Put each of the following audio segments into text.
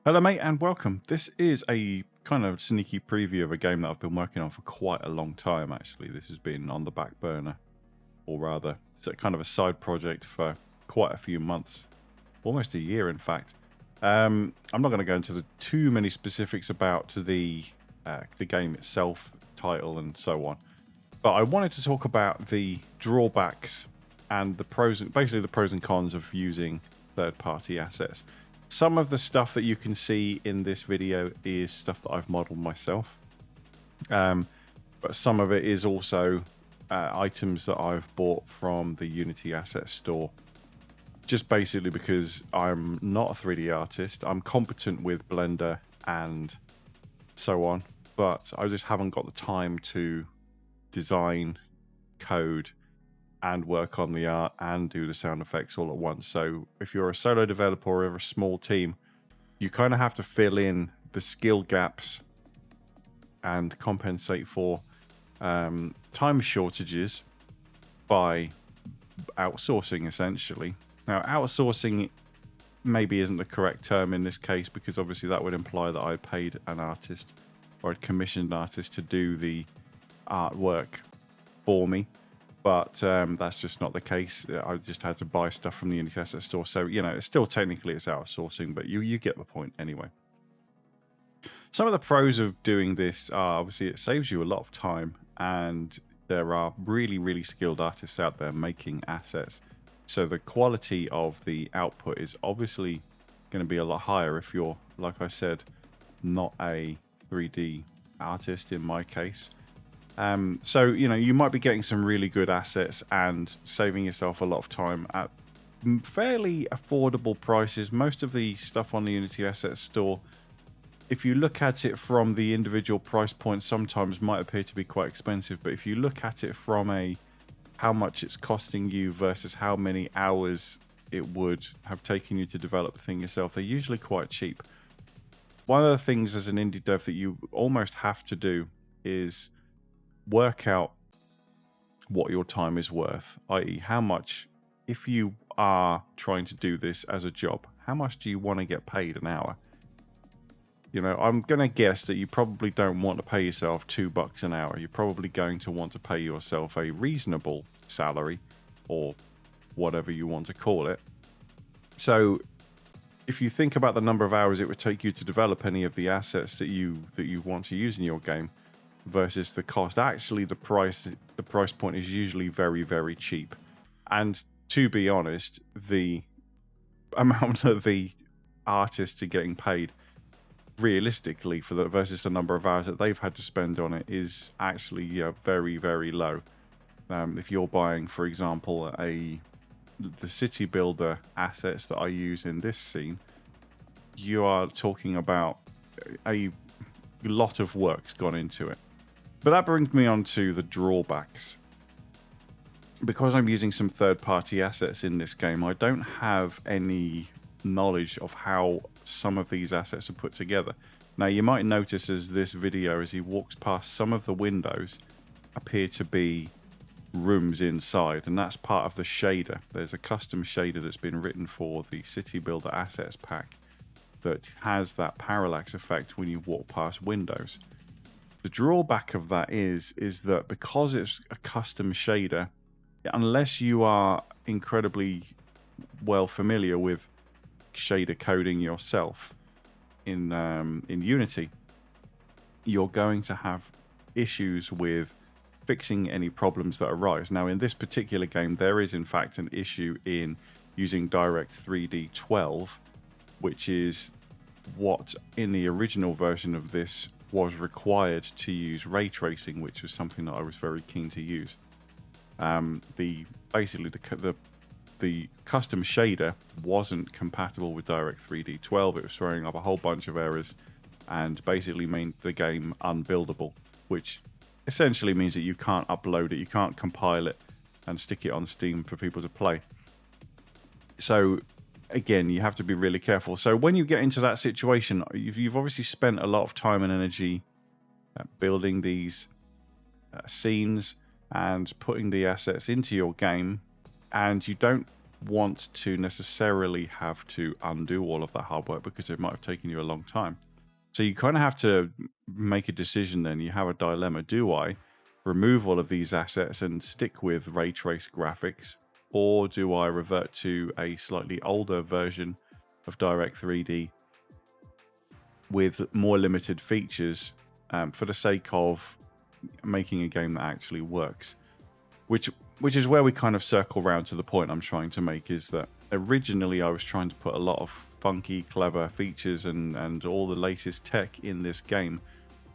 Hello, mate, and welcome. This is a kind of sneaky preview of a game that I've been working on for quite a long time, actually. This has been on the back burner, or rather, it's a kind of a side project for quite a few months, almost a year, in fact. I'm not going to go into too many specifics about the game itself, title, and so on. But I wanted to talk about the drawbacks and the pros, basically the pros and cons of using third-party assets. Some of the stuff that you can see in this video is stuff that I've modeled myself. But some of it is also items that I've bought from the Unity Asset Store. Just basically because I'm not a 3D artist. I'm competent with Blender and so on, but I just haven't got the time to design, code, and work on the art and do the sound effects all at once. So if you're a solo developer or a small team, you kind of have to fill in the skill gaps and compensate for time shortages by outsourcing, essentially. Now, outsourcing maybe isn't the correct term in this case, because obviously that would imply that I paid an artist or I'd commissioned an artist to do the artwork for me. But that's just not the case. I just had to buy stuff from the Unity Asset Store. So, it's still technically it's outsourcing, but you get the point anyway. Some of the pros of doing this are obviously it saves you a lot of time, and there are really, really skilled artists out there making assets. So the quality of the output is obviously going to be a lot higher if you're, like I said, not a 3D artist in my case. So, you might be getting some really good assets and saving yourself a lot of time at fairly affordable prices. Most of the stuff on the Unity Asset Store, if you look at it from the individual price points, sometimes might appear to be quite expensive. But if you look at it from how much it's costing you versus how many hours it would have taken you to develop the thing yourself, they're usually quite cheap. One of the things as an indie dev that you almost have to do is work out what your time is worth, i.e. how much, if you are trying to do this as a job, how much do you want to get paid an hour? I'm going to guess that you probably don't want to pay yourself $2 an hour. You're probably going to want to pay yourself a reasonable salary, or whatever you want to call it. So if you think about the number of hours it would take you to develop any of the assets that you want to use in your game versus the cost, actually the price point is usually very, very cheap. And to be honest, the amount that the artists are getting paid realistically versus the number of hours that they've had to spend on it is actually very, very low. If you're buying, for example, the city builder assets that I use in this scene, you are talking about a lot of work's gone into it. But that brings me on to the drawbacks. Because I'm using some third-party assets in this game, I don't have any knowledge of how some of these assets are put together. Now, you might notice as this video, as he walks past, some of the windows appear to be rooms inside, and that's part of the shader. There's a custom shader that's been written for the City Builder Assets pack that has that parallax effect when you walk past windows. The drawback of that is that because it's a custom shader, unless you are incredibly well familiar with shader coding yourself in Unity, you're going to have issues with fixing any problems that arise. Now, in this particular game, there is in fact an issue in using Direct3D 12, which is what in the original version of this was required to use ray tracing, which was something that I was very keen to use. Basically the custom shader wasn't compatible with Direct3D 12. It was throwing up a whole bunch of errors and basically made the game unbuildable, which essentially means that you can't upload it, you can't compile it and stick it on Steam for people to play. So again, you have to be really careful. So when you get into that situation, you've obviously spent a lot of time and energy building these scenes and putting the assets into your game, and you don't want to necessarily have to undo all of that hard work because it might have taken you a long time. So you kind of have to make a decision then. You have a dilemma. Do I remove all of these assets and stick with ray trace graphics, or do I revert to a slightly older version of Direct 3D with more limited features for the sake of making a game that actually works? Which is where we kind of circle round to the point I'm trying to make, is that originally I was trying to put a lot of funky, clever features and all the latest tech in this game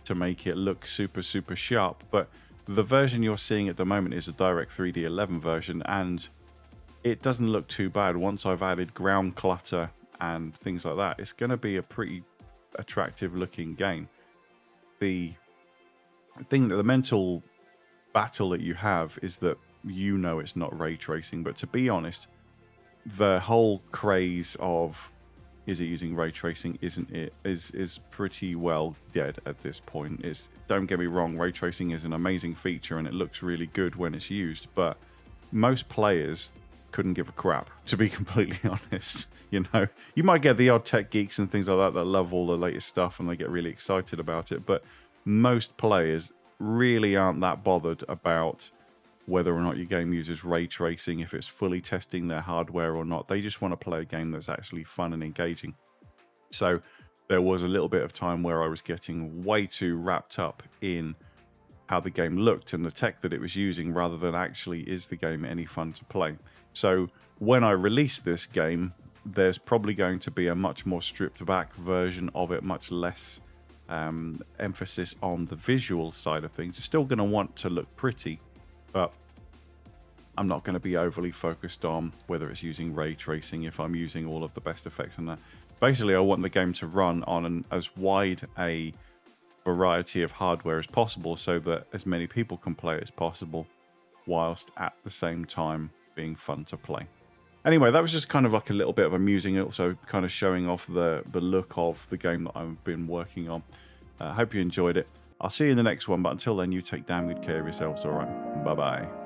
to make it look super, super sharp. But the version you're seeing at the moment is a Direct 3D 11 version, and it doesn't look too bad. Once I've added ground clutter and things like that, it's going to be a pretty attractive looking game. The thing that the mental battle that you have is that you know it's not ray tracing, but to be honest, the whole craze of is it using ray tracing, isn't it, is pretty well dead at this point. Don't get me wrong, ray tracing is an amazing feature and it looks really good when it's used, but most players couldn't give a crap, to be completely honest. You know, you might get the odd tech geeks and things like that that love all the latest stuff and they get really excited about it, but most players really aren't that bothered about whether or not your game uses ray tracing, if it's fully testing their hardware or not. They just want to play a game that's actually fun and engaging. So there was a little bit of time where I was getting way too wrapped up in how the game looked and the tech that it was using, rather than actually is the game any fun to play. So when I release this game, there's probably going to be a much more stripped back version of it, much less emphasis on the visual side of things. It's still going to want to look pretty, but I'm not going to be overly focused on whether it's using ray tracing, if I'm using all of the best effects and that. Basically, I want the game to run on as wide a variety of hardware as possible so that as many people can play it as possible, whilst at the same time being fun to play. Anyway, that was just kind of like a little bit of amusing, also kind of showing off the look of the game that I've been working on. I hope you enjoyed it. I'll see you in the next one, but until then, you take damn good care of yourselves, alright? Bye-bye.